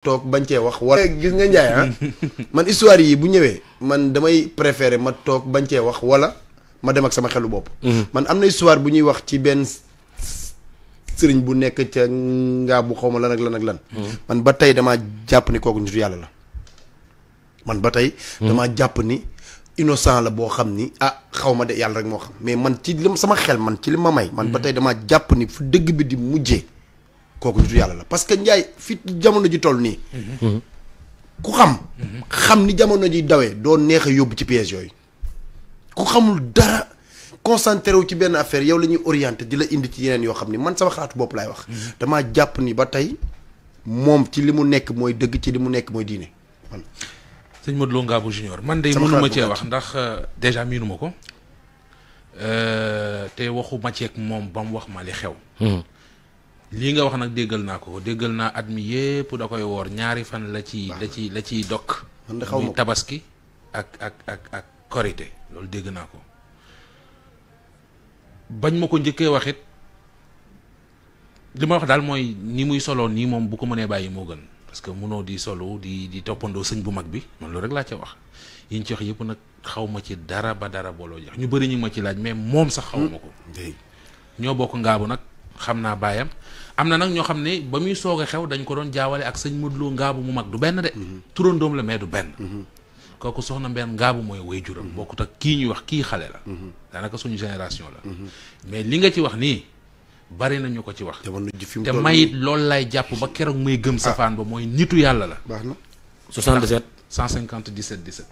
toog bañ cee wax wala gis nga Ndiaye man histoire yi bu ñëwee man damay préférer ma toog bañ cee wax wala ma dem ak sama xelu bopp. man am na histoire bu ñuy wax ci benn sëriñ bu nekk ca ngaa bu xaw ma lan ak lan ak lan. man ba tey damaa jàpp ni kooku nitu yàlla la. man ba tey. damaa jàpp ni innocent la boo xam ni xaw ma de yàlla rek moo xam mais man ci lim sama xel man ci li ma may. man ba tey damaa jàpp ni fu dëgg bi di mujjee. kooku nitu yàlla la parce que Ndiaye fi jamono ji toll nii. ku xam ni jamono ji dawee doo neex a yóbbu ci piège yooyu. ku xamul dara concentré wu ci benn affaire yow la ñuy orienté di la indi ci yeneen yoo xam ni man sama xalaatu bopp laay wax. damaa jàpp ni ba tey moom ci li mu nekk mooy dëgg ci li mu nekk mooy diine. man sëñ Modou Lo Ngabou Junior man de mënuma cee wax ndax déjà miinuma ko te waxuma ceeg moom ba mu wax ma li xew. lii nga wax nag déggal naa ko déggal naa at mi yépp da koy woor ñaari fan la ciy dokk muy tabaski ak korité loolu dégg naa ko bañ ma ko njëkkee waxit li ma wax daal mooy ni muy solo nii moom bu ko mënee bàyyi moo gën parce que mënoo di solo di toppandoo sëñ bu mag bi man loolu rek laa ca wax yi ñu ci wax yëpp nag xaw ma ci dara ba dara booloo jeex ñu bëri ñu ma ci laaj mais moom sax xaw ma ko ñoo bokk Ngaabu nag xam naa baayam am na nag ñoo xam ne ba muy soog a xew dañ ko doon jaawale ak sëñ Modou Lo Ngaabu mu mag du benn de turandoom la mais du benn kooku soxna Mbène Ngaabu mooy waajuram bokkut ak kii ñuy wax kii xale la daanaka suñu génération la mais li nga ci wax nii bari nañu ko ci wax te mayit loolu lay jàpp ba keroog may gëm safaan ba mooy nitu yàlla la baax na 77 150 17 17